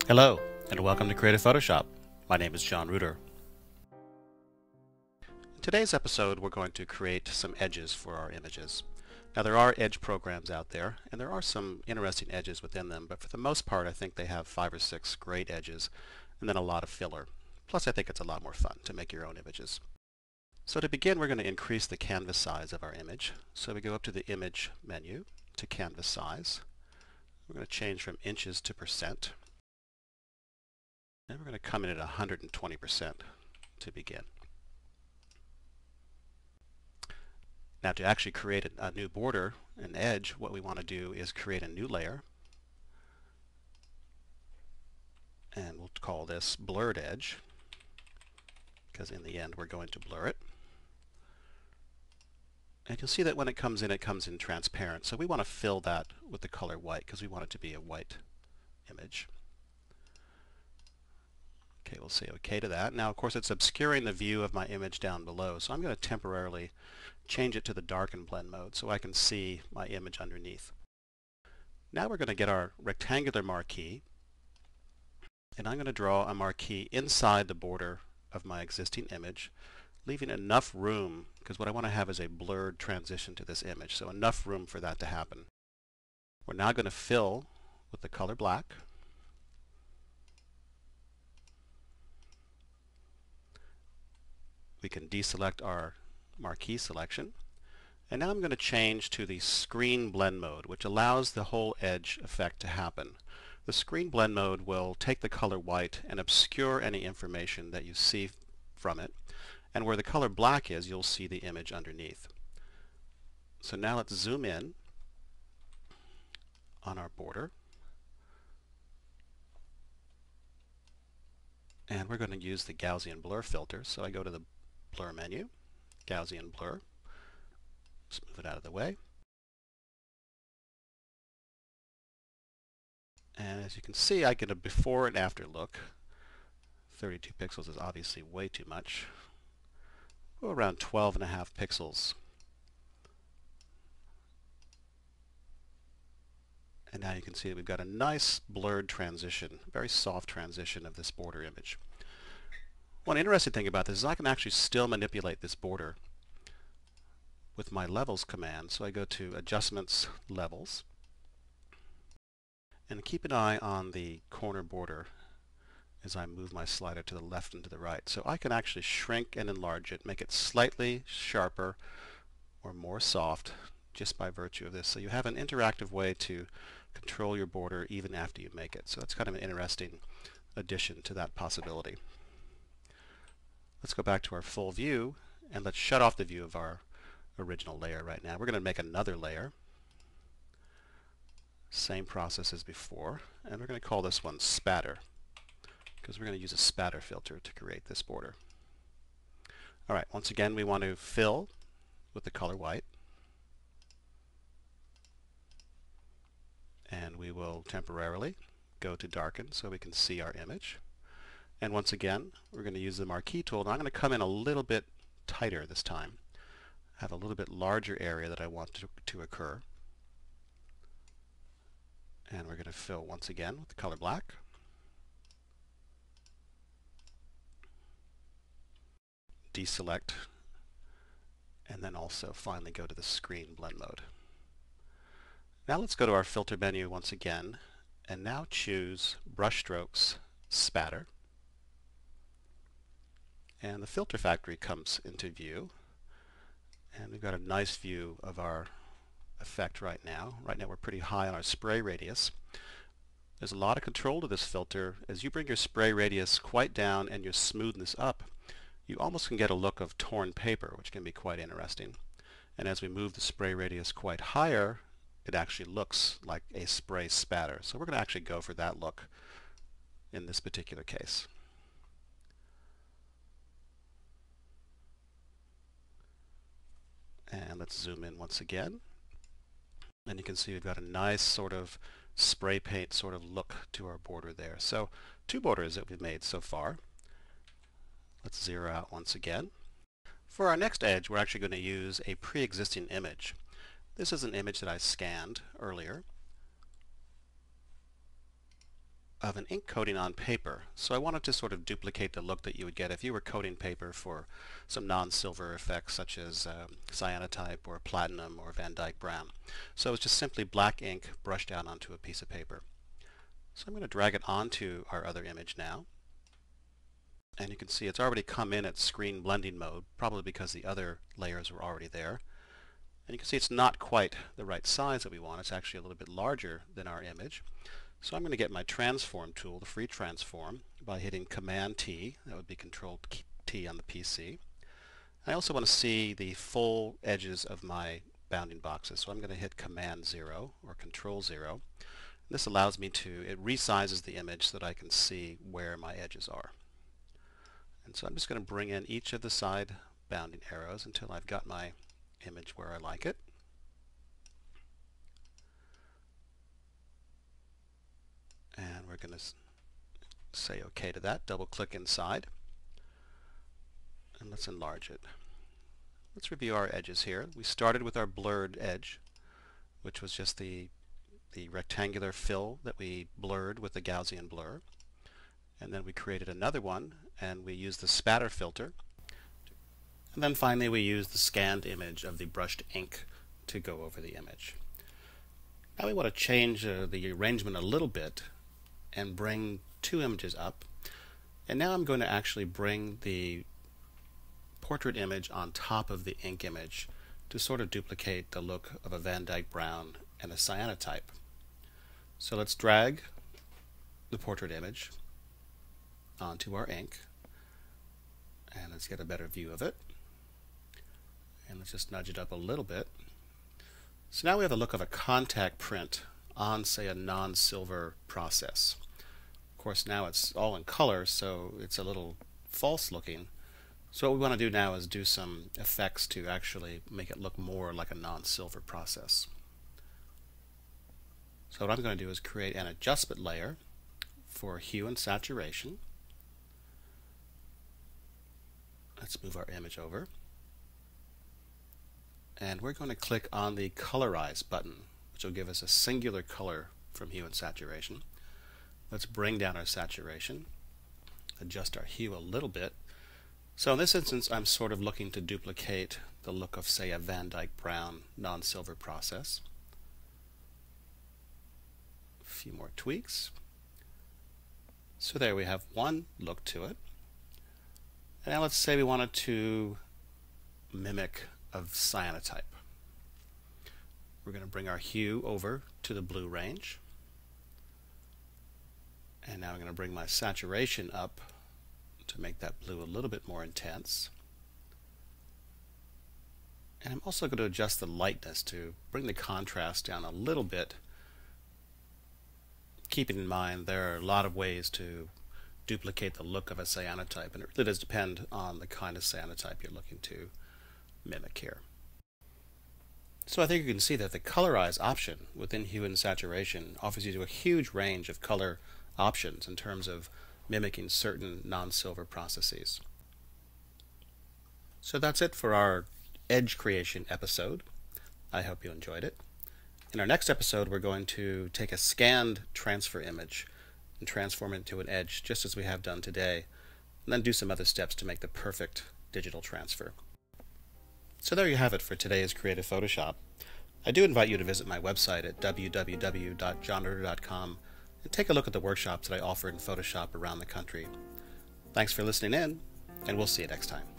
Hello, and welcome to Creative Photoshop. My name is John Reuter. In today's episode, we're going to create some edges for our images. Now, there are edge programs out there, and there are some interesting edges within them, but for the most part, I think they have 5 or 6 great edges, and then a lot of filler. Plus, I think it's a lot more fun to make your own images. So to begin, we're going to increase the canvas size of our image. So we go up to the Image menu, to Canvas Size. We're going to change from inches to percent. And we're going to come in at 120% to begin. Now to actually create a new border, an edge, what we want to do is create a new layer. And we'll call this Blurred Edge, because in the end we're going to blur it. And you'll see that when it comes in transparent. So we want to fill that with the color white because we want it to be a white image. Okay, we'll say OK to that. Now, of course, it's obscuring the view of my image down below, so I'm going to temporarily change it to the darken blend mode so I can see my image underneath. Now we're going to get our rectangular marquee, and I'm going to draw a marquee inside the border of my existing image, leaving enough room, because what I want to have is a blurred transition to this image, so enough room for that to happen. We're now going to fill with the color black. We can deselect our marquee selection. And now I'm going to change to the screen blend mode, which allows the whole edge effect to happen. The screen blend mode will take the color white and obscure any information that you see from it. And where the color black is, you'll see the image underneath. So now let's zoom in on our border. And we're going to use the Gaussian blur filter. So I go to the Blur menu, Gaussian blur. Just move it out of the way. And as you can see, I get a before and after look. 32 pixels is obviously way too much. Go around 12.5 pixels. And now you can see that we've got a nice blurred transition, very soft transition of this border image. One interesting thing about this is I can actually still manipulate this border with my Levels command. So I go to Adjustments, Levels, and keep an eye on the corner border as I move my slider to the left and to the right. So I can actually shrink and enlarge it, make it slightly sharper or more soft just by virtue of this. So you have an interactive way to control your border even after you make it. So that's kind of an interesting addition to that possibility. Let's go back to our full view, and let's shut off the view of our original layer right now. We're going to make another layer. Same process as before, and we're going to call this one Spatter, because we're going to use a spatter filter to create this border. All right, once again, we want to fill with the color white. And we will temporarily go to darken so we can see our image. And once again, we're going to use the marquee tool. And I'm going to come in a little bit tighter this time. Have a little bit larger area that I want to occur. And we're going to fill once again with the color black. Deselect. And then also finally go to the screen blend mode. Now let's go to our filter menu once again, and now choose Brush Strokes Spatter. And the filter factory comes into view, and we've got a nice view of our effect right now. Right now we're pretty high on our spray radius. There's a lot of control to this filter. As you bring your spray radius quite down and your smoothness up, you almost can get a look of torn paper, which can be quite interesting. And as we move the spray radius quite higher, it actually looks like a spray spatter. So we're going to actually go for that look in this particular case. And let's zoom in once again. And you can see we've got a nice sort of spray paint sort of look to our border there. So 2 borders that we've made so far. Let's zero out once again. For our next edge, we're actually going to use a pre-existing image. This is an image that I scanned earlier of an ink coating on paper. So I wanted to sort of duplicate the look that you would get if you were coating paper for some non-silver effects such as cyanotype or platinum or Dyke Brown. So it's just simply black ink brushed out onto a piece of paper. So I'm going to drag it onto our other image now. And you can see it's already come in at screen blending mode, probably because the other layers were already there. And you can see it's not quite the right size that we want. It's actually a little bit larger than our image. So I'm going to get my transform tool, the free transform, by hitting Command T. That would be Control T on the PC. I also want to see the full edges of my bounding boxes. So I'm going to hit Command 0 or Control 0. This allows me to, it resizes the image so that I can see where my edges are. And so I'm just going to bring in each of the side bounding arrows until I've got my image where I like it. And we're going to say OK to that. Double click inside. And let's enlarge it. Let's review our edges here. We started with our blurred edge, which was just the rectangular fill that we blurred with the Gaussian blur. And then we created another one, and we used the spatter filter. And then finally we used the scanned image of the brushed ink to go over the image. Now we want to change the arrangement a little bit and bring two images up. And now I'm going to actually bring the portrait image on top of the ink image to sort of duplicate the look of a Dyke Brown and a Cyanotype. So let's drag the portrait image onto our ink, and let's get a better view of it. And let's just nudge it up a little bit. So now we have the look of a contact print on, say, a non-silver process. Of course, now it's all in color, so it's a little false looking. So what we want to do now is do some effects to actually make it look more like a non-silver process. So what I'm going to do is create an adjustment layer for hue and saturation. Let's move our image over. And we're going to click on the Colorize button, which will give us a singular color from hue and saturation. Let's bring down our saturation, adjust our hue a little bit. So in this instance, I'm sort of looking to duplicate the look of, say, a Dyke Brown non-silver process. A few more tweaks. So there we have one look to it. And now let's say we wanted to mimic of cyanotype. We're going to bring our hue over to the blue range. And now I'm going to bring my saturation up to make that blue a little bit more intense. And I'm also going to adjust the lightness to bring the contrast down a little bit, keeping in mind there are a lot of ways to duplicate the look of a cyanotype, and it really does depend on the kind of cyanotype you're looking to mimic here. So I think you can see that the Colorize option within hue and saturation offers you a huge range of color options in terms of mimicking certain non-silver processes. So that's it for our edge creation episode. I hope you enjoyed it. In our next episode, we're going to take a scanned transfer image and transform it into an edge, just as we have done today, and then do some other steps to make the perfect digital transfer. So there you have it for today's Creative Photoshop. I do invite you to visit my website at www.johnreuter.com and take a look at the workshops that I offer in Photoshop around the country. Thanks for listening in, and we'll see you next time.